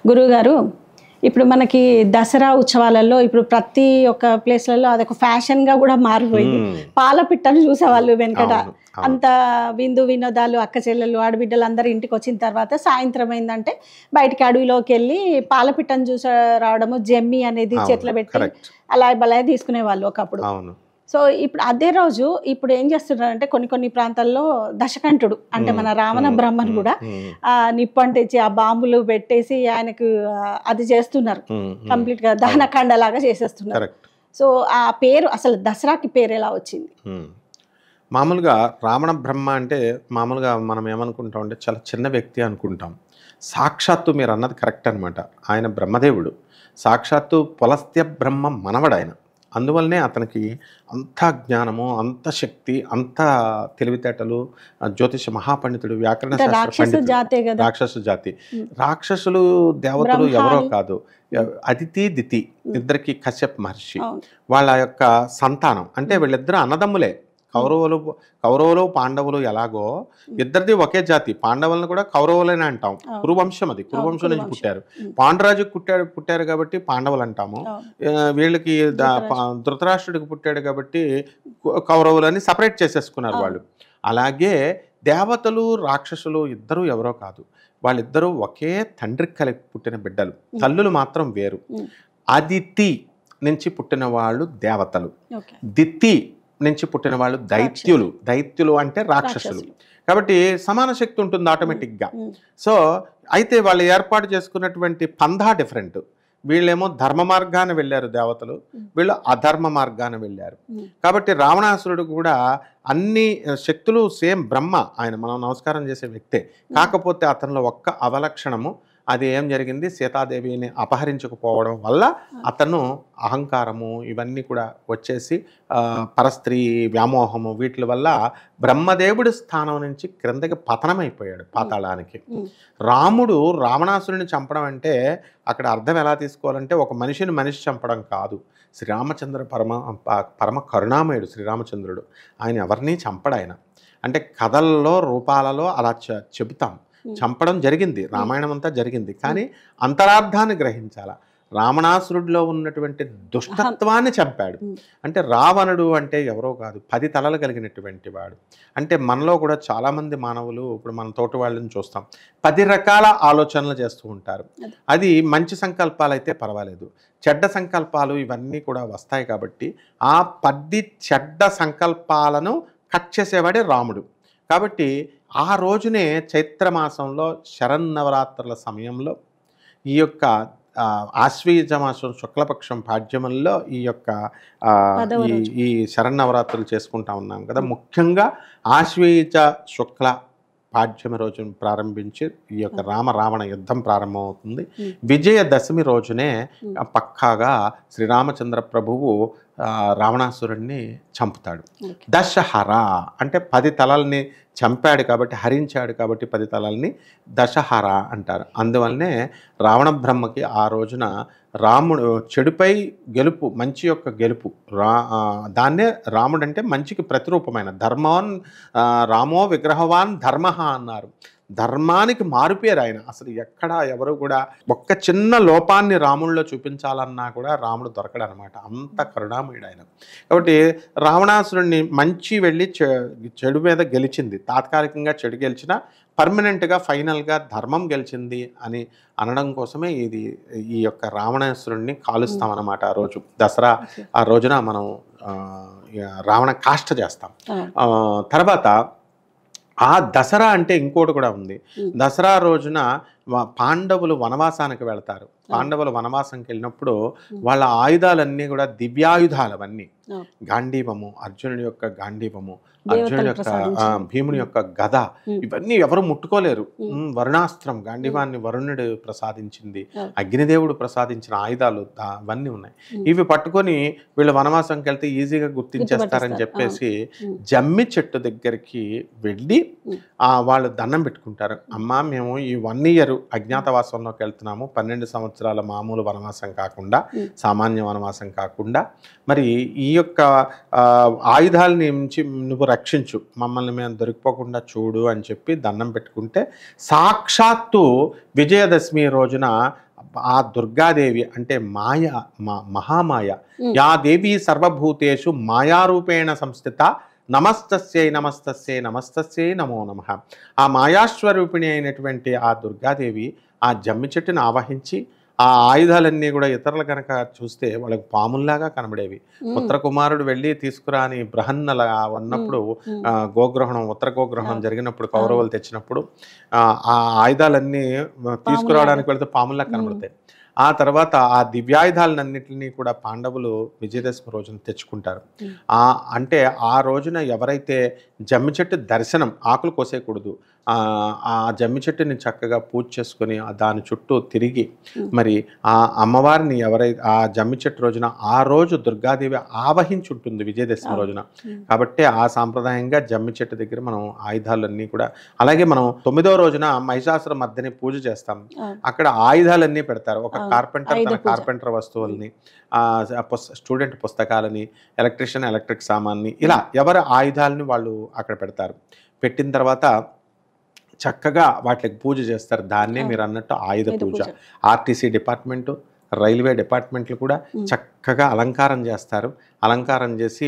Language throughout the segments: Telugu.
గురువుగారు, ఇప్పుడు మనకి దసరా ఉత్సవాలలో ఇప్పుడు ప్రతి ఒక్క ప్లేస్లలో అదొక ఫ్యాషన్గా కూడా మారిపోయింది. పాల పిట్టను చూసేవాళ్ళు వెనకట. అంత విందు వినోదాలు, అక్క చెల్లెలు ఆడబిడ్డలు అందరూ ఇంటికి వచ్చిన తర్వాత సాయంత్రం అయిందంటే బయటికి అడవిలోకి వెళ్ళి పాల పిట్టను చూసి రావడము, జమ్మి అనేది చెట్లు పెట్టి అలా బలాయ తీసుకునేవాళ్ళు ఒకప్పుడు. సో ఇప్పుడు అదే రోజు ఇప్పుడు ఏం చేస్తున్నారంటే కొన్ని ప్రాంతాల్లో దశకంఠుడు అంటే మన రావణ బ్రహ్మను కూడా నిప్పు అంటించి ఆ బాంబులు పెట్టేసి ఆయనకు అది చేస్తున్నారు, కంప్లీట్ గా దహనకాండ లాగా చేసేస్తున్నారు. సో ఆ పేరు అసలు దసరాకి పేరు ఎలా వచ్చింది? మామూలుగా రావణ బ్రహ్మ అంటే మామూలుగా మనం ఏమనుకుంటాం అంటే చాలా చిన్న వ్యక్తి అనుకుంటాం. సాక్షాత్తు మీరు అన్నది కరెక్ట్ అనమాట. ఆయన బ్రహ్మదేవుడు, సాక్షాత్తు పులస్త్య బ్రహ్మ మనవడు ఆయన. అందువల్లనే అతనికి అంత జ్ఞానము, అంత శక్తి, అంత తెలివితేటలు, జ్యోతిష మహాపండితుడు, వ్యాకరణ శాస్త్ర పండితుడు, రాక్షస జాతి. రాక్షసులు దేవతలు ఎవరో కాదు, అదితి దితి ఇద్దరికి కశ్యప్ మహర్షి వాళ్ళ యొక్క సంతానం. అంటే వీళ్ళిద్దరు అన్నదమ్ములే. కౌరవులు పాండవులు ఎలాగో ఇద్దరిది ఒకే జాతి. పాండవులను కూడా కౌరవులనే అంటాం, కురువంశం, అది కురువంశం నుంచి పుట్టారు. పాండురాజుకి పుట్టారు కాబట్టి పాండవులు అంటాము. వీళ్ళకి ధృతరాష్ట్రుడికి పుట్టాడు కాబట్టి కౌరవులని సపరేట్ చేసేసుకున్నారు వాళ్ళు. అలాగే దేవతలు రాక్షసులు ఇద్దరు ఎవరో కాదు, వాళ్ళిద్దరూ ఒకే తండ్రికి కలిగి పుట్టిన బిడ్డలు, తల్లులు మాత్రం వేరు. అదితి నుంచి పుట్టిన వాళ్ళు దేవతలు, దితి నుంచి పుట్టిన వాళ్ళు దైత్యులు. దైత్యులు అంటే రాక్షసులు. కాబట్టి సమాన శక్తి ఉంటుంది ఆటోమేటిక్గా. సో అయితే వాళ్ళు ఏర్పాటు చేసుకున్నటువంటి పంధా డిఫరెంట్. వీళ్ళేమో ధర్మ మార్గాన్ని వెళ్ళారు దేవతలు, వీళ్ళు అధర్మ మార్గాన్ని వెళ్ళారు. కాబట్టి రావణాసురుడు కూడా అన్ని శక్తులు సేమ్ బ్రహ్మ, ఆయన మనం నమస్కారం చేసే వ్యక్తే. కాకపోతే అతనిలో ఒక్క అవలక్షణము, అది ఏం జరిగింది, సీతాదేవిని అపహరించకపోవడం వల్ల అతను అహంకారము ఇవన్నీ కూడా వచ్చేసి పరస్త్రీ వ్యామోహము వీటి వల్ల బ్రహ్మదేవుడి స్థానం నుంచి క్రిందకి పతనమైపోయాడు పాతాళానికి. రాముడు రావణాసురుని చంపడం అంటే అక్కడ అర్థం ఎలా తీసుకోవాలంటే ఒక మనిషిని మనిషి చంపడం కాదు. శ్రీరామచంద్ర పరమ కరుణామయుడు శ్రీరామచంద్రుడు. ఆయన ఎవరిని చంపడు. ఆయన అంటే కథల్లో రూపాలలో అలా చెబుతాం, చంపడం జరిగింది, రామాయణం అంతా జరిగింది. కానీ అంతరార్థాన్ని గ్రహించాల. రావణాసురుడిలో ఉన్నటువంటి దుష్టత్వాన్ని చంపాడు. అంటే రావణుడు అంటే ఎవరో కాదు, 10 తలలు కలిగినటువంటి వాడు. అంటే మనలో కూడా చాలామంది మానవులు, ఇప్పుడు మన తోటి వాళ్ళని చూస్తాం, 10 రకాల ఆలోచనలు చేస్తూ ఉంటారు. అది మంచి సంకల్పాలు అయితే పర్వాలేదు, చెడ్డ సంకల్పాలు ఇవన్నీ కూడా వస్తాయి. కాబట్టి ఆ 10 చెడ్డ సంకల్పాలను కట్ చేసేవాడే రాముడు. కాబట్టి ఆ రోజునే చైత్రమాసంలో శరన్నవరాత్రుల సమయంలో ఈ యొక్క ఆశ్వీజ మాసం శుక్లపక్షం పాడ్యమంలో ఈ యొక్క ఈ శరన్నవరాత్రులు చేసుకుంటా ఉన్నాం కదా. ముఖ్యంగా ఆశ్వీజ శుక్ల పాడ్యమి రోజున ప్రారంభించి ఈ యొక్క రావణ యుద్ధం ప్రారంభమవుతుంది. విజయదశమి రోజునే పక్కాగా శ్రీరామచంద్ర ప్రభువు రావణాసురుణ్ణి చంపుతాడు. దశహర అంటే 10 తలల్ని చంపాడు కాబట్టి, హరించాడు కాబట్టి 10 తలల్ని దశహర అంటారు. అందువల్లనే రావణ బ్రహ్మకి ఆ రోజున రాముడు చెడుపై గెలుపు, మంచి యొక్క గెలుపు, దాన్నే రాముడు అంటే మంచికి ప్రతిరూపమైన రామో విగ్రహవాన్ ధర్మ అన్నారు. ధర్మానికి మారుపేరు ఆయన. అసలు ఎక్కడ ఎవరు కూడా ఒక్క చిన్న లోపాన్ని రాముడిలో చూపించాలన్నా కూడా రాముడు దొరకడనమాట, అంత కరుణామయుడు ఆయన. కాబట్టి రావణాసురుడిని మంచి వెళ్ళి చెడు మీద గెలిచింది. తాత్కాలికంగా చెడు గెలిచినా పర్మనెంట్గా ఫైనల్గా ధర్మం గెలిచింది అని అనడం కోసమే ఈ యొక్క రావణాసురుడిని కాలుస్తామన్నమాట. ఆ రోజు దసరా, ఆ రోజున మనం రావణ కాష్ట చేస్తాం. తర్వాత ఆ దసరా అంటే ఇంకోటి కూడా ఉంది. దసరా రోజున పాండవులు వనవాసానికి వెళతారు. పాండవులు వనవాసంకి వెళ్ళినప్పుడు వాళ్ళ ఆయుధాలన్నీ కూడా దివ్యాయుధాలు. అవన్నీ గాంధీవము, అర్జునుడి యొక్క గాంధీవము, అర్జునుడి యొక్క భీముని యొక్క గద, ఇవన్నీ ఎవరు ముట్టుకోలేరు. వరుణాస్త్రం, గాంధీవాన్ని వరుణుడు ప్రసాదించింది, అగ్నిదేవుడు ప్రసాదించిన ఆయుధాలు అవన్నీ ఉన్నాయి. ఇవి పట్టుకొని వీళ్ళు వనవాసంకి వెళ్తే ఈజీగా గుర్తించేస్తారని చెప్పేసి జమ్మి చెట్టు దగ్గరికి వెళ్ళి వాళ్ళు దండం పెట్టుకుంటారు. అమ్మా, మేము ఈ 1 year అజ్ఞాతవాసంలోకి వెళ్తున్నాము, 12 సంవత్సరాల మామూలు వనవాసం కాకుండా, సామాన్య వనవాసం కాకుండా, మరి ఈ యొక్క ఆయుధాల నుంచి నువ్వు రక్షించు, మమ్మల్ని మేము దొరికిపోకుండా చూడు అని చెప్పి దండం పెట్టుకుంటే సాక్షాత్తు విజయదశమి రోజున ఆ దుర్గాదేవి అంటే మాయ, మహామాయ, యా దేవి సర్వభూతేషు మాయారూపేణ సంస్థిత, నమస్తస్యై నమస్తస్యై నమస్తస్యై నమో నమః. ఆ మాయాస్వరూపిణి అయినటువంటి ఆ దుర్గాదేవి ఆ జమ్మి చెట్టును ఆవహించి ఆ ఆయుధాలన్నీ కూడా ఇతరులు కనుక చూస్తే వాళ్ళకి పాముల్లాగా కనబడేవి. ఉత్తర కుమారుడు వెళ్ళి తీసుకురా అని బృహన్నల ఉన్నప్పుడు గోగ్రహణం, ఉత్తర గోగ్రహణం జరిగినప్పుడు కౌరవులు తెచ్చినప్పుడు ఆ ఆయుధాలన్నీ తీసుకురావడానికి వెళితే పాముల్లా కనబడతాయి. ఆ తర్వాత ఆ దివ్యాయుధాలన్నింటినీ కూడా పాండవులు విజయదశమి రోజున తెచ్చుకుంటారు. అంటే ఆ రోజున ఎవరైతే జమ్మి చెట్టు దర్శనం, ఆకులు కోసేయకూడదు, ఆ జమ్మి చెట్టుని చక్కగా పూజ చేసుకొని దాని చుట్టూ తిరిగి మరి ఆ అమ్మవారిని ఎవరైతే ఆ జమ్మి చెట్టు రోజున ఆ రోజు దుర్గాదేవి ఆవహించి ఉంటుంది విజయదశమి రోజున. కాబట్టి ఆ సాంప్రదాయంగా జమ్మి చెట్టు దగ్గర మనం ఆయుధాలన్నీ కూడా, అలాగే మనం 9వ రోజున మహిషాసుర మర్దిని పూజ చేస్తాం. అక్కడ ఆయుధాలన్నీ పెడతారు. ఒక కార్పెంటర్ తన కార్పెంటర్ వస్తువుల్ని, స్టూడెంట్ పుస్తకాలని, ఎలక్ట్రీషియన్ ఎలక్ట్రిక్ సామాన్ని, ఇలా ఎవరి ఆయుధాలని వాళ్ళు అక్కడ పెడతారు. పెట్టిన తర్వాత చక్కగా వాటికి పూజ చేస్తారు. దాన్నే మీరు అన్నట్టు ఆయుధ పూజ. ఆర్టీసీ డిపార్ట్మెంటు, రైల్వే డిపార్ట్మెంట్లు కూడా చక్కగా అలంకారం చేస్తారు. అలంకారం చేసి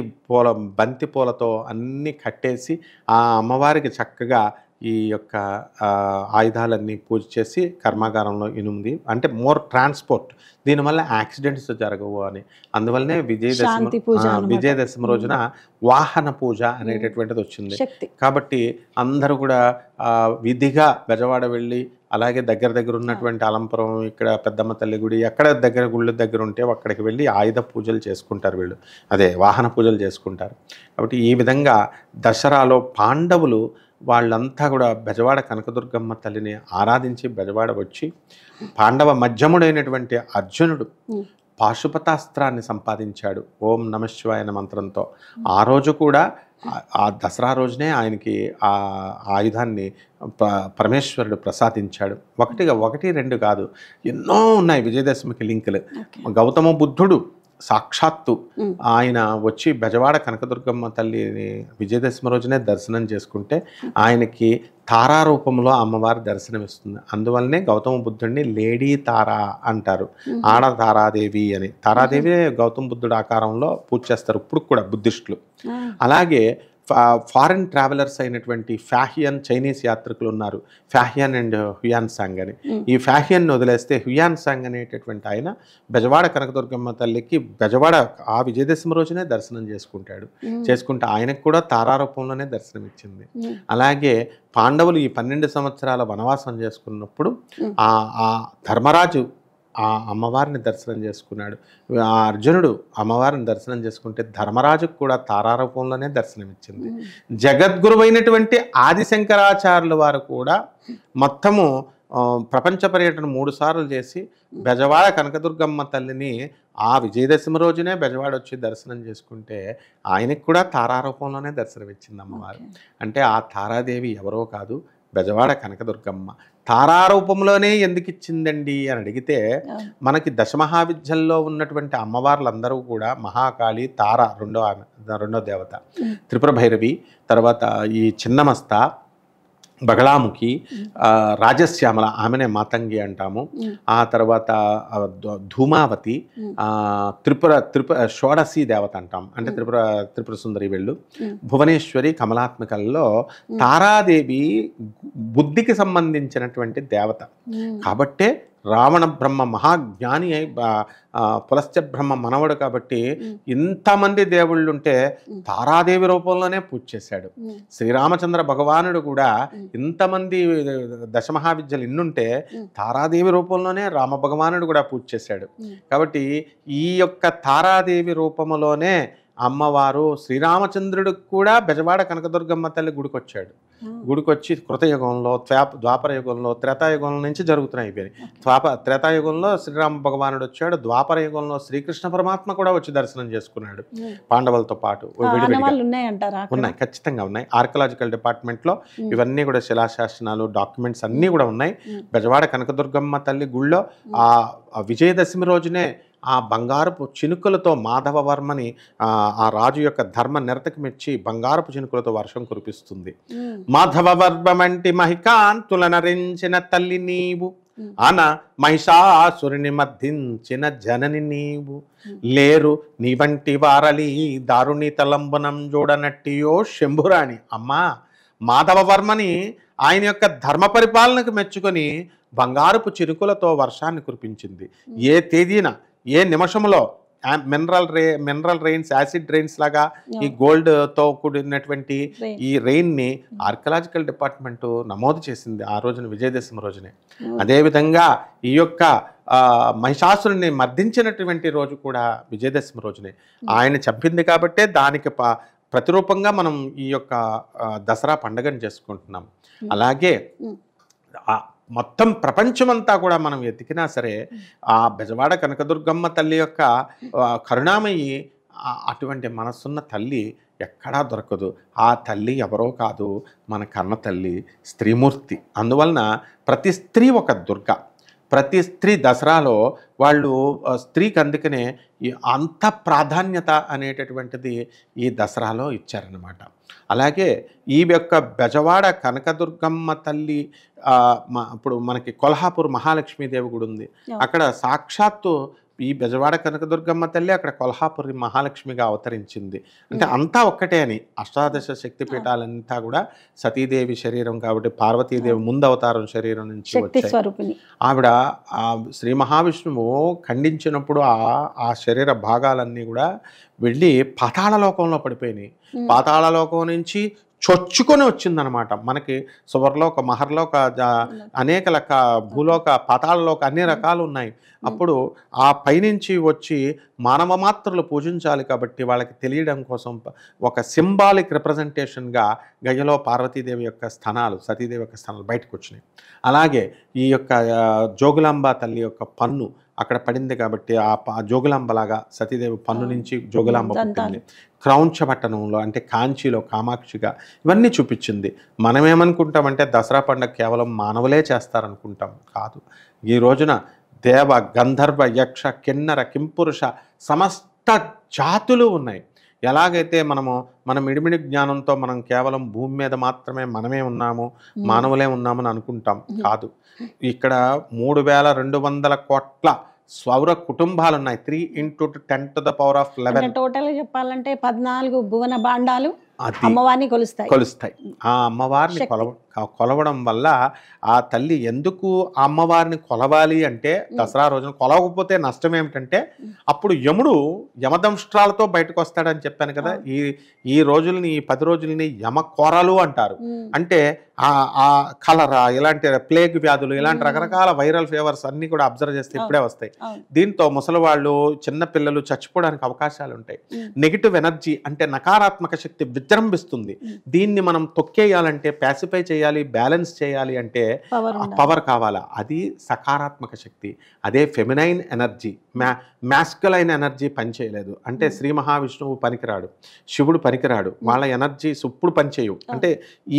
బంతి పూలతో అన్నీ కట్టేసి ఆ అమ్మవారికి చక్కగా ఈ యొక్క ఆయుధాలన్నీ పూజ చేసి కర్మాగారంలో ఇనుంది. అంటే మోర్ ట్రాన్స్పోర్ట్, దీనివల్ల యాక్సిడెంట్స్ జరగవు అని. అందువల్లనే విజయదశమి రోజున వాహన పూజ అనేటటువంటిది వచ్చింది. కాబట్టి అందరూ కూడా విధిగా బెజవాడ వెళ్ళి, అలాగే దగ్గర ఉన్నటువంటి అలంపురం, ఇక్కడ పెద్దమ్మ తల్లి గుడి, ఎక్కడ దగ్గర గుళ్ళు దగ్గర ఉంటే అక్కడికి వెళ్ళి ఆయుధ పూజలు చేసుకుంటారు వీళ్ళు, అదే వాహన పూజలు చేసుకుంటారు. కాబట్టి ఈ విధంగా దసరాలో పాండవులు వాళ్ళంతా కూడా బెజవాడ కనకదుర్గమ్మ తల్లిని ఆరాధించి బెజవాడ వచ్చి, పాండవ మధ్యముడైనటువంటి అర్జునుడు పాశుపతాస్త్రాన్ని సంపాదించాడు ఓం నమశివాయ మంత్రంతో. ఆ రోజు కూడా ఆ దసరా రోజునే ఆయనకి ఆ ఆయుధాన్ని పరమేశ్వరుడు ప్రసాదించాడు. ఒకటి రెండు కాదు, ఎన్నో ఉన్నాయి విజయదశమికి లింకులు. గౌతమ బుద్ధుడు సాక్షాత్తు ఆయన వచ్చి బెజవాడ కనకదుర్గమ్మ తల్లిని విజయదశమి రోజునే దర్శనం చేసుకుంటే ఆయనకి తారా రూపంలో అమ్మవారి దర్శనమిస్తుంది. అందువల్లనే గౌతమ బుద్ధుడిని లేడీ తారా అంటారు, ఆడ తారాదేవి అని. తారాదేవి గౌతమ బుద్ధుడు ఆకారంలో పూజ చేస్తారు ఇప్పుడు కూడా బుద్ధిస్టులు. అలాగే ఫారిన్ ట్రావెలర్స్ అయినటువంటి ఫ్యాహియన్ చైనీస్ యాత్రికులు ఉన్నారు, ఫ్యాహియన్ అండ్ హ్యుయాన్ సాంగ్ అని. ఈ ఫ్యాహియన్ వదిలేస్తే హ్యుయాన్ సాంగ్ అనేటటువంటి ఆయన బెజవాడ కనకదుర్గమ్మ తల్లికి బెజవాడ ఆ విజయదశమి రోజునే దర్శనం చేసుకుంటే ఆయనకు కూడా తారారూపంలోనే దర్శనం ఇచ్చింది. అలాగే పాండవులు ఈ 12 సంవత్సరాల వనవాసం చేసుకున్నప్పుడు ఆ ధర్మరాజు ఆ అమ్మవారిని దర్శనం చేసుకున్నాడు. ఆ అర్జునుడు అమ్మవారిని దర్శనం చేసుకుంటే ధర్మరాజుకు కూడా తారారూపంలోనే దర్శనం ఇచ్చింది. జగద్గురువైనటువంటి ఆదిశంకరాచార్యుల వారు కూడా మొత్తము ప్రపంచ పర్యటన 3 సార్లు చేసి బెజవాడ కనకదుర్గమ్మ తల్లిని ఆ విజయదశమి రోజునే బెజవాడ వచ్చి దర్శనం చేసుకుంటే ఆయనకు కూడా తారారూపంలోనే దర్శనం ఇచ్చింది అమ్మవారు. అంటే ఆ తారాదేవి ఎవరో కాదు, బెజవాడ కనకదుర్గమ్మ. తారారూపంలోనే ఎందుకు ఇచ్చిందండి అని అడిగితే, మనకి దశమహావిద్యల్లో ఉన్నటువంటి అమ్మవార్లందరూ కూడా మహాకాళి, తార రెండో దేవత, త్రిపుర భైరవి, తర్వాత ఈ చిన్నమస్త, బగళాముఖి, రాజశ్యామల, ఆమెనే మాతంగి అంటాము. ఆ తర్వాత ధూమావతి, త్రిపుర షోడశి దేవత అంటాం, అంటే త్రిపుర సుందరి వెళ్ళు, భువనేశ్వరి, కమలాత్మకల్లో తారాదేవి బుద్ధికి సంబంధించినటువంటి దేవత. కాబట్టే రావణ బ్రహ్మ మహాజ్ఞాని అయి పులస్త్య బ్రహ్మ మనవడు కాబట్టి ఇంతమంది దేవుళ్ళుంటే తారాదేవి రూపంలోనే పూజ చేశాడు. శ్రీరామచంద్ర భగవానుడు కూడా ఇంతమంది దశమహావిద్యలు ఇన్నుంటే తారాదేవి రూపంలోనే రామ భగవానుడు కూడా పూజ చేశాడు. కాబట్టి ఈ యొక్క తారాదేవి రూపంలోనే అమ్మవారు శ్రీరామచంద్రుడికి కూడా బెజవాడ కనకదుర్గమ్మ తల్లి గుడికొచ్చాడు. గుడికొచ్చి కృతయుగంలో, ద్వాపర యుగంలో, త్రేతాయుగంలో నుంచి జరుగుతున్నాయి ఇవి. త్రేతాయుగంలో శ్రీరామ భగవానుడు వచ్చాడు, ద్వాపర యుగంలో శ్రీకృష్ణ పరమాత్మ కూడా వచ్చి దర్శనం చేసుకున్నాడు పాండవులతో పాటు. ఉన్నాయి, ఖచ్చితంగా ఉన్నాయి. ఆర్కియలాజికల్ డిపార్ట్మెంట్లో ఇవన్నీ కూడా శిలాశాసనాలు, డాక్యుమెంట్స్ అన్నీ కూడా ఉన్నాయి. బెజవాడ కనకదుర్గమ్మ తల్లి గుళ్ళో ఆ విజయదశమి రోజునే ఆ బంగారపు చినుకులతో మాధవవర్మని ఆ రాజు యొక్క ధర్మ నిరతకి మెచ్చి బంగారపు చినుకులతో వర్షం కురిపిస్తుంది. మాధవవర్మ వంటి మహికాంతుల నరించిన తల్లి నీవు, ఆన మహిషాసురుని మర్దించిన జనని నీవు, లేరు నీ వంటి వారలి దారుని తలంబనం చూడనట్టియో శంభురాణి. అమ్మా, మాధవవర్మని ఆయన యొక్క ధర్మ పరిపాలనకు మెచ్చుకొని బంగారపు చిరుకులతో వర్షాన్ని కురిపించింది. ఏ తేదీన ఏ నిమిషంలో మినరల్ రెయిన్స్, యాసిడ్ రెయిన్స్ లాగా ఈ గోల్డ్తో కూడినటువంటి ఈ రెయిన్ని ఆర్కియలాజికల్ డిపార్ట్మెంట్ నమోదు చేసింది ఆ రోజున, విజయదశమి రోజునే. అదేవిధంగా ఈ యొక్క మహిషాసురుని మర్దించినటువంటి రోజు కూడా విజయదశమి రోజునే. ఆయన చంపింది కాబట్టే దానికి ప్రతిరూపంగా మనం ఈ యొక్క దసరా పండుగను చేసుకుంటున్నాం. అలాగే మొత్తం ప్రపంచమంతా కూడా మనం ఎతికినా సరే ఆ బెజవాడ కనకదుర్గమ్మ తల్లి యొక్క కరుణామయి, అటువంటి మనసున్న తల్లి ఎక్కడా దొరకదు. ఆ తల్లి ఎవరో కాదు, మన కన్న తల్లి స్త్రీమూర్తి. అందువలన ప్రతి స్త్రీ ఒక దుర్గ. ప్రతి స్త్రీ దసరాలో వాళ్ళు స్త్రీకి అందుకనే అంత ప్రాధాన్యత అనేటటువంటిది ఈ దసరాలో ఇచ్చారన్నమాట. అలాగే ఈ యొక్క బెజవాడ కనకదుర్గమ్మ తల్లి, ఇప్పుడు మనకి కొల్హాపూర్ మహాలక్ష్మీదేవి గుడి ఉంది. అక్కడ సాక్షాత్తు ఈ బెజవాడ కనకదుర్గమ్మ తల్లి అక్కడ కొల్హాపురి మహాలక్ష్మిగా అవతరించింది. అంటే అంతా ఒక్కటే అని. అష్టాదశ శక్తి పీఠాలంతా కూడా సతీదేవి శరీరం కాబట్టి పార్వతీదేవి ముందు అవతారం శరీరం నుంచి వచ్చాయి. ఆవిడ శ్రీ మహావిష్ణువు ఖండించినప్పుడు ఆ శరీర భాగాలన్నీ కూడా వెళ్ళి పాతాళలోకంలో పడిపోయినాయి. పాతాళలోకం నుంచి చొచ్చుకొని వచ్చిందనమాట. మనకి సువర్లోక, మహర్లోక, అనేక భూలోక, పాతాళలోక అన్ని రకాలు ఉన్నాయి. అప్పుడు ఆ పైనుంచి వచ్చి మానవ మాత్రలు పూజించాలి కాబట్టి వాళ్ళకి తెలియడం కోసం ఒక సింబాలిక్ రిప్రజెంటేషన్గా గయ్యలో పార్వతీదేవి యొక్క స్థానాలు, సతీదేవి యొక్క స్థానాలు బయటకు వచ్చినాయి. అలాగే ఈ యొక్క జోగులాంబ తల్లి యొక్క పన్ను అక్కడ పడింది కాబట్టి ఆ జోగులాంబలాగా సతీదేవి పన్ను నుంచి జోగులాంబ పుట్టింది. క్రౌంచపట్టణంలో అంటే కాంచీలో కామాక్షిగా ఇవన్నీ చూపించింది. మనం ఏమనుకుంటామంటే దసరా పండుగ కేవలం మానవులే చేస్తారనుకుంటాం. కాదు. ఈ రోజున దేవ, గంధర్వ, యక్ష, కిన్నర, కింపురుష సమస్త జాతులు ఉన్నాయి. ఎలాగైతే మనం ఇడిమిడి జ్ఞానంతో మనం కేవలం భూమి మీద మాత్రమే మనమే ఉన్నాము, మానవులే ఉన్నామని అనుకుంటాం. కాదు. ఇక్కడ 3200 కోట్ల సౌర కుటుంబాలు ఉన్నాయి. 3 × 10⁻11. టోటల్ చెప్పాలంటే 14 భువన భాండాలు అమ్మవారిని కొలుస్తాయి. ఆ అమ్మవారిని కొలవడం వల్ల ఆ తల్లి ఎందుకు ఆ అమ్మవారిని కొలవాలి అంటే, దసరా రోజున కొలవకపోతే నష్టం ఏమిటంటే అప్పుడు యముడు యమదంష్ట్రాలతో బయటకు వస్తాడని చెప్పాను కదా. ఈ రోజుల్ని, ఈ 10 రోజుల్ని యమకోరలు అంటారు. అంటే ఆ కలరా, ఇలాంటి ప్లేగ్ వ్యాధులు, ఇలాంటి రకరకాల వైరల్ ఫీవర్స్ అన్ని కూడా అబ్జర్వ్ చేస్తే ఇప్పుడే వస్తాయి. దీంతో ముసలివాళ్ళు, చిన్న పిల్లలు చచ్చిపోవడానికి అవకాశాలు ఉంటాయి. నెగిటివ్ ఎనర్జీ అంటే నకారాత్మక శక్తి విజృంభిస్తుంది. దీన్ని మనం తొక్కేయాలంటే, ప్యాసిఫై చేయాలి, బ్యాలెన్స్ చేయాలి అంటే పవర్ కావాలా. అది సకారాత్మక శక్తి. అదే ఫెమినైన్ ఎనర్జీ. మ్యాస్కులైన్ ఎనర్జీ పనిచేయలేదు అంటే శ్రీ మహావిష్ణువు పనికిరాడు, శివుడు పనికిరాడు. వాళ్ళ ఎనర్జీ ఇప్పుడు పనిచేయవు. అంటే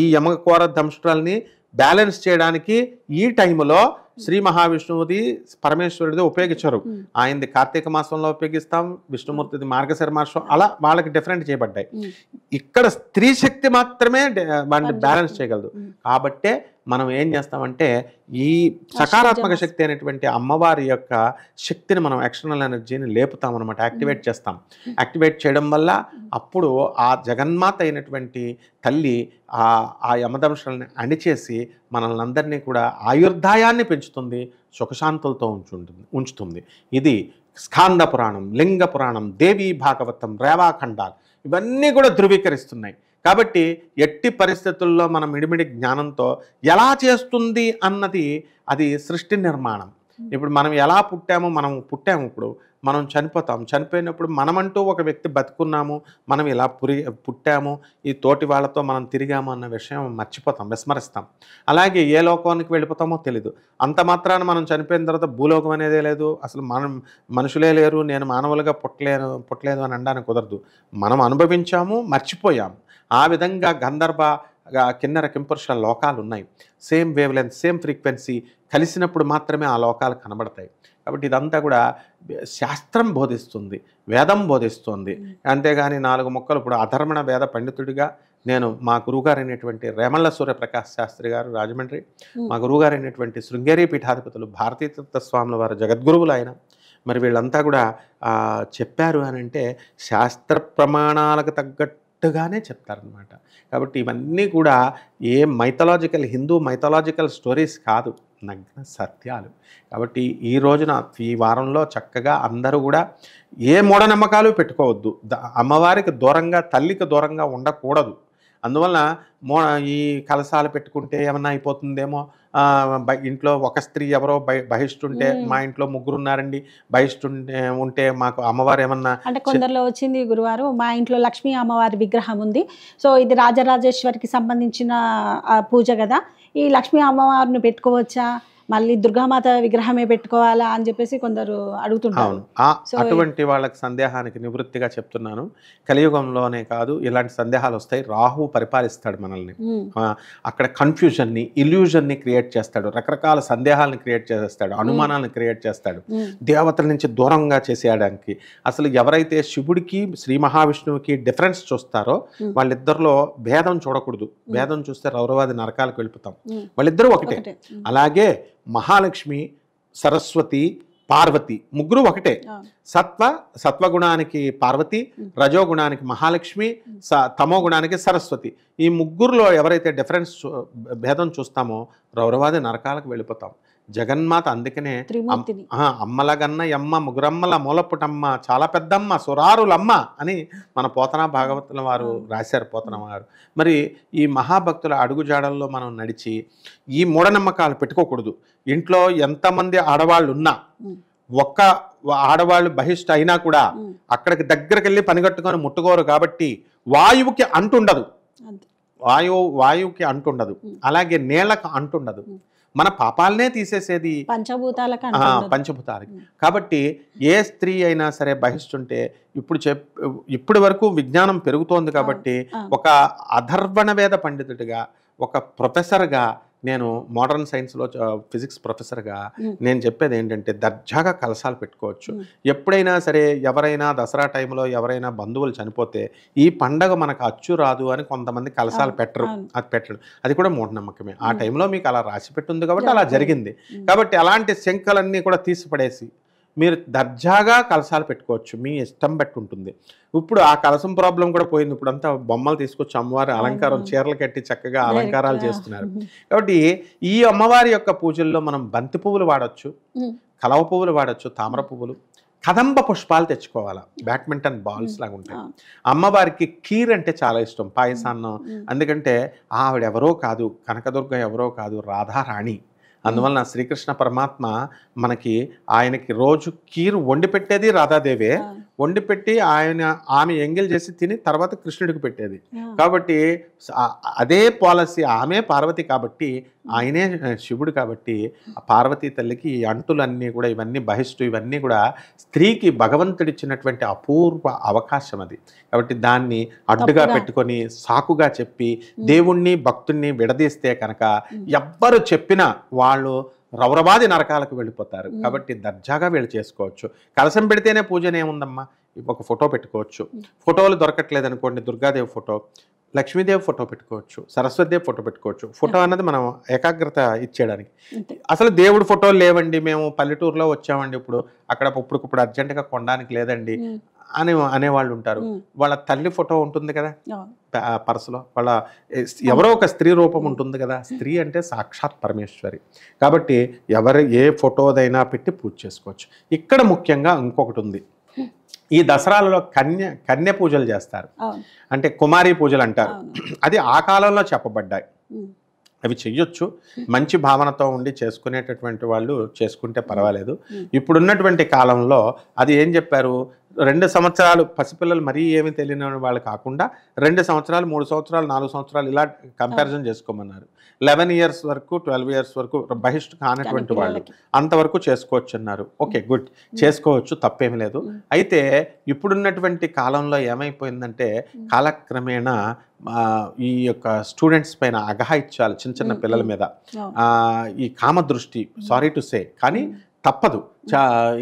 ఈ యమకోర దంష్ట్రాల్ని బ్యాలెన్స్ చేయడానికి ఈ టైంలో శ్రీ మహావిష్ణువుది, పరమేశ్వరుడిది ఉపయోగించరు. ఆయనది కార్తీక మాసంలో ఉపయోగిస్తాం, విష్ణుమూర్తిది మార్గశిర మాసం, అలా వాళ్ళకి డిఫరెంట్ చేయబడ్డాయి. ఇక్కడ స్త్రీ శక్తి మాత్రమే వాటిని బ్యాలెన్స్ చేయగలదు. కాబట్టే మనం ఏం చేస్తామంటే ఈ సకారాత్మక శక్తి అనేటువంటి అమ్మవారి యొక్క శక్తిని మనం ఎక్స్టర్నల్ ఎనర్జీని లేపుతామన్నమాట, యాక్టివేట్ చేస్తాం. యాక్టివేట్ చేయడం వల్ల అప్పుడు ఆ జగన్మాత అయినటువంటి తల్లి ఆ యమదంశాలని అణిచేసి మనల్ని అందరినీ కూడా ఆయుర్దాయాన్ని పెంచుతుంది, సుఖశాంతులతో ఉంచుతుంది. ఇది స్కాంద పురాణం, లింగ పురాణం, దేవీ భాగవతం, రేవాఖండాలు ఇవన్నీ కూడా ధృవీకరిస్తున్నాయి. కాబట్టి ఎట్టి పరిస్థితుల్లో మనం ఇడిమిడి జ్ఞానంతో ఎలా చేస్తుంది అన్నది అది సృష్టి నిర్మాణం. ఇప్పుడు మనం ఎలా పుట్టాము, ఇప్పుడు మనం చనిపోతాం. చనిపోయినప్పుడు మనమంటూ ఒక వ్యక్తి బతుకున్నాము, మనం ఇలా పుట్టాము, ఈ తోటి వాళ్ళతో మనం తిరిగాము అన్న విషయం మర్చిపోతాం, విస్మరిస్తాం. అలాగే ఏ లోకానికి వెళ్ళిపోతామో తెలీదు. అంత మాత్రాన మనం చనిపోయిన తర్వాత భూలోకం అనేదే లేదు, అసలు మనుషులే లేరు, నేను మానవులుగా పుట్టలేదు అని అనడానికి కుదరదు. మనం అనుభవించాము, మర్చిపోయాము. ఆ విధంగా గంధర్వ, కిన్నర, కింపురుష లోకాలు ఉన్నాయి. Same wave length, same frequency కలిసినప్పుడు మాత్రమే ఆ లోకాలు కనబడతాయి. కాబట్టి ఇదంతా కూడా శాస్త్రం బోధిస్తుంది, వేదం బోధిస్తుంది. అంతేగాని 4 ముక్కలు ఇప్పుడు అధర్మణ వేద పండితుడిగా నేను మా గురువుగారు అయినటువంటి రేమళ్ళ సూర్యప్రకాశ్ శాస్త్రి గారు రాజమండ్రి, మా గురువుగారు అయినటువంటి శృంగేరి పీఠాధిపతులు భారతీతీర్థ స్వాముల వారు జగద్గురువులు ఆయన. మరి వీళ్ళంతా కూడా చెప్పారు అని అంటే శాస్త్ర ప్రమాణాలకు తగ్గట్టుగానే చెప్తారనమాట. కాబట్టి ఇవన్నీ కూడా ఏ హిందూ మైథలాజికల్ స్టోరీస్ కాదు, నగ్న సత్యాలు. కాబట్టి ఈ రోజున ఈ వారంలో చక్కగా అందరూ కూడా ఏ మూఢనమ్మకాలు పెట్టుకోవద్దు. అమ్మవారికి దూరంగా, తల్లికి దూరంగా ఉండకూడదు. అందువల్ల ఈ కలశాలు పెట్టుకుంటే ఏమన్నా అయిపోతుందేమో, ఇంట్లో ఒక స్త్రీ ఎవరో బహిష్టుంటే, మా ఇంట్లో ముగ్గురు ఉన్నారండి, ఉంటే మాకు అమ్మవారు ఏమన్నా అంటే కొందరిలో వచ్చింది గురువారు, మా ఇంట్లో లక్ష్మీ అమ్మవారి విగ్రహం ఉంది, సో ఇది రాజరాజేశ్వరికి సంబంధించిన పూజ కదా, ఈ లక్ష్మీ అమ్మవారిని పెట్టుకోవచ్చా, మళ్ళీ దుర్గామాత విగ్రహమే పెట్టుకోవాలా అని చెప్పేసి కొందరు అడుగుతుంటారు. అటువంటి వాళ్ళకి సందేహానికి నివృత్తిగా చెప్తున్నాను. కలియుగంలోనే కాదు, ఇలాంటి సందేహాలు వస్తాయి. రాహు పరిపాలిస్తాడు మనల్ని. అక్కడ కన్ఫ్యూజన్ని, ఇల్యూజన్ని క్రియేట్ చేస్తాడు, రకరకాల సందేహాలను క్రియేట్ చేస్తాడు, అనుమానాలను క్రియేట్ చేస్తాడు, దేవతల నుంచి దూరంగా చేసేయడానికి. అసలు ఎవరైతే శివుడికి శ్రీ మహావిష్ణువుకి డిఫరెన్స్ చూస్తారో వాళ్ళిద్దరిలో భేదం చూడకూడదు. భేదం చూస్తే రౌరవాది నరకాలకు వెళ్ళిపోతాం. వాళ్ళిద్దరూ ఒకటే. అలాగే మహాలక్ష్మి, సరస్వతి, పార్వతి ముగ్గురు ఒకటే. సత్వగుణానికి పార్వతి, రజోగుణానికి మహాలక్ష్మి, తమోగుణానికి సరస్వతి. ఈ ముగ్గురులో ఎవరైతే భేదం చూస్తామో రౌరవాది నరకాలకు వెళ్ళిపోతాం. జగన్మాత అందుకనే అమ్మలగన్న యమ్మ, ముగ్గురమ్మల మూలపుటమ్మ, చాలా పెద్దమ్మ, సురారులమ్మ అని మన పోతన భాగవతుల వారు రాశారు, పోతన వారు. మరి ఈ మహాభక్తుల అడుగుజాడల్లో మనం నడిచి ఈ మూఢనమ్మకాలు పెట్టుకోకూడదు. ఇంట్లో ఎంతమంది ఆడవాళ్ళు ఉన్నా, ఒక్క ఆడవాళ్ళు బహిష్ట అయినా కూడా అక్కడికి దగ్గరికి వెళ్ళి పనిగట్టుకొని ముట్టుకోరు. కాబట్టి వాయువుకి అంటుండదు, వాయువుకి అంటుండదు, అలాగే నేలకు అంటుండదు. మన పాపాలనే తీసేసేది పంచభూతాలకి. కాబట్టి ఏ స్త్రీ అయినా సరే బహిష్టుంటే, ఇప్పటి వరకు విజ్ఞానం పెరుగుతోంది కాబట్టి ఒక అధర్వణ వేద పండితుడిగా, ఒక ప్రొఫెసర్గా, నేను మోడర్న్ సైన్స్లో ఫిజిక్స్ ప్రొఫెసర్గా నేను చెప్పేది ఏంటంటే దర్జాగా కలశాలు పెట్టుకోవచ్చు. ఎప్పుడైనా సరే ఎవరైనా దసరా టైంలో ఎవరైనా బంధువులు చనిపోతే ఈ పండగ మనకు అచ్చు రాదు అని కొంతమంది కలశాలు పెట్టరు. అది పెట్టడు, అది కూడా మూఢనమ్మకమే. ఆ టైంలో మీకు అలా రాసి పెట్టుంది కాబట్టి అలా జరిగింది. కాబట్టి అలాంటి శంకలన్నీ కూడా తీసిపడేసి మీరు దర్జాగా కలశాలు పెట్టుకోవచ్చు, మీ ఇష్టం బట్టి ఉంటుంది. ఇప్పుడు ఆ కలశం ప్రాబ్లం కూడా పోయింది. ఇప్పుడు అంతా బొమ్మలు తీసుకొచ్చి అమ్మవారి అలంకారం, చీరలు కట్టి చక్కగా అలంకారాలు చేస్తున్నారు. కాబట్టి ఈ అమ్మవారి యొక్క పూజల్లో మనం బంతి పువ్వులు వాడచ్చు, కలవ పువ్వులు వాడచ్చు, తామర పువ్వులు, కదంబ పుష్పాలు తెచ్చుకోవాలి. బ్యాడ్మింటన్ బాల్స్ లాగా ఉంటాయి. అమ్మవారికి కీర్ అంటే చాలా ఇష్టం, పాయసాన్నం. ఎందుకంటే ఆవిడెవరో కాదు, కనకదుర్గ ఎవరో కాదు, రాధారాణి. అందువలన శ్రీకృష్ణ పరమాత్మ ఆయనకి రోజు కీరు వండి పెట్టేది రాధాదేవే. వండి పెట్టి ఆమె ఎంగిల్ చేసి తిని తర్వాత కృష్ణుడికి పెట్టేది. కాబట్టి అదే పాలసీ. ఆమె పార్వతి కాబట్టి ఆయనే శివుడు కాబట్టి పార్వతీ తల్లికి ఈ అంటులన్నీ కూడా, ఇవన్నీ ఇవన్నీ కూడా స్త్రీకి భగవంతుడిచ్చినటువంటి అపూర్వ అవకాశం అది. కాబట్టి దాన్ని అడ్డుగా పెట్టుకొని సాకుగా చెప్పి దేవుణ్ణి భక్తుణ్ణి విడదీస్తే కనుక ఎవ్వరు చెప్పినా వాళ్ళు రౌరవాది నరకాలకు వెళ్ళిపోతారు. కాబట్టి దర్జాగా వీళ్ళు చేసుకోవచ్చు. కలశం పెడితేనే పూజనే ఏముందమ్మా, ఒక ఫోటో పెట్టుకోవచ్చు. ఫోటోలు దొరకట్లేదు అనుకోండి, దుర్గాదేవి ఫోటో, లక్ష్మీదేవి ఫోటో పెట్టుకోవచ్చు, సరస్వతిదేవి ఫోటో పెట్టుకోవచ్చు. ఫోటో అన్నది మనం ఏకాగ్రత ఇచ్చేయడానికి. అసలు దేవుడు ఫోటోలు లేవండి, మేము పల్లెటూరులో వచ్చామండి, ఇప్పుడు అర్జెంటుగా కొనడానికి లేదండి అనేవాళ్ళు ఉంటారు. వాళ్ళ తల్లి ఫోటో ఉంటుంది కదా పర్సులో, వాళ్ళ ఎవరో ఒక స్త్రీ రూపం ఉంటుంది కదా. స్త్రీ అంటే సాక్షాత్ పరమేశ్వరి. కాబట్టి ఏ ఫోటోదైనా పెట్టి పూజ చేసుకోవచ్చు. ఇక్కడ ముఖ్యంగా ఇంకొకటి ఉంది. ఈ దసరాలలో కన్య పూజలు చేస్తారు, అంటే కుమారి పూజలు అంటారు. అది ఆ కాలంలో చెప్పబడ్డాయి. అవి చెయ్యొచ్చు, మంచి భావనతో ఉండి చేసుకునేటటువంటి వాళ్ళు చేసుకుంటే పర్వాలేదు. ఇప్పుడున్నటువంటి కాలంలో అది ఏం చెప్పారు, 2 సంవత్సరాలు పసిపిల్లలు మరీ ఏమీ తెలియని వాళ్ళు కాకుండా 2 సంవత్సరాలు, 3 సంవత్సరాలు, 4 సంవత్సరాలు ఇలా కంపారిజన్ చేసుకోమన్నారు. 11 ఇయర్స్ వరకు, 12 ఇయర్స్ వరకు బహిష్ట కానటువంటి వాళ్ళు అంతవరకు చేసుకోవచ్చు అన్నారు. ఓకే, గుడ్, చేసుకోవచ్చు, తప్పేమీ లేదు. అయితే ఇప్పుడున్నటువంటి కాలంలో ఏమైపోయిందంటే కాలక్రమేణా ఈ యొక్క స్టూడెంట్స్ పైన అఘాయిత్యాలు, చిన్న చిన్న పిల్లల మీద ఈ కామదృష్టి, సారీ టు సే, కానీ తప్పదు.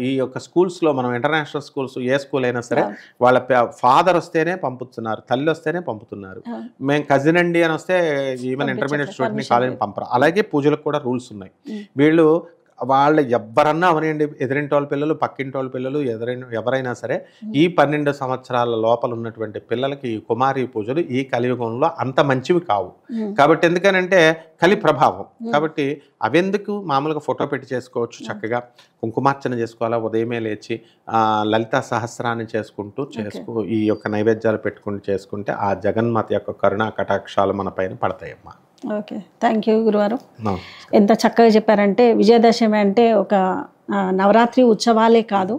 ఈ యొక్క స్కూల్స్లో మనం ఇంటర్నేషనల్ స్కూల్స్ ఏ స్కూల్ అయినా సరే వాళ్ళ ఫాదర్ వస్తేనే పంపుతున్నారు, తల్లి వస్తేనే పంపుతున్నారు. మేము కజిన్ అండి అని వస్తే ఈవెన్ ఇంటర్మీడియట్ స్టూడెంట్ని కాలేజీని పంపరు. అలాగే పూజలకు కూడా రూల్స్ ఉన్నాయి. వీళ్ళు వాళ్ళు ఎవరన్నా అవనండి, ఎదురింటి వాళ్ళ పిల్లలు, పక్కింటి వాళ్ళ పిల్లలు, ఎవరైనా సరే ఈ 12 సంవత్సరాల లోపల ఉన్నటువంటి పిల్లలకి ఈ కుమారి పూజలు ఈ కలియుగంలో అంత మంచివి కావు. కాబట్టి ఎందుకనంటే కలి ప్రభావం. కాబట్టి అవెందుకు, మామూలుగా ఫోటో పెట్టి చేసుకోవచ్చు, చక్కగా కుంకుమార్చన చేసుకోవాలా, ఉదయమే లేచి లలితా సహస్రాన్ని చేసుకుంటూ ఈ యొక్క నైవేద్యాలు పెట్టుకుంటూ చేసుకుంటే ఆ జగన్మాత యొక్క కరుణా కటాక్షాలు మన పైన పడతాయమ్మా. ఓకే, థ్యాంక్ యూ గురువారు. ఎంత చక్కగా చెప్పారంటే విజయదశమి అంటే ఒక నవరాత్రి ఉత్సవాలే కాదు,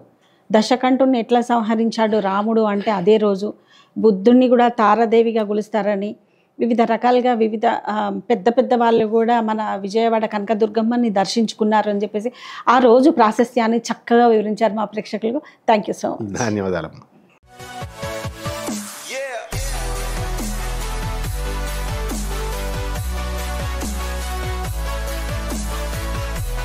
దశకంఠుని ఎట్లా సంహరించాడు రాముడు అంటే అదే రోజు, బుద్ధుణ్ణి కూడా తారాదేవిగా కొలుస్తారని, వివిధ రకాలుగా వివిధ పెద్ద పెద్ద వాళ్ళు కూడా మన విజయవాడ కనకదుర్గమ్మని దర్శించుకున్నారు అని చెప్పేసి ఆ రోజు ప్రాశస్త్యాన్ని చక్కగా వివరించారు మా ప్రేక్షకులకు. Thank you so much. ధన్యవాదాలమ్మా.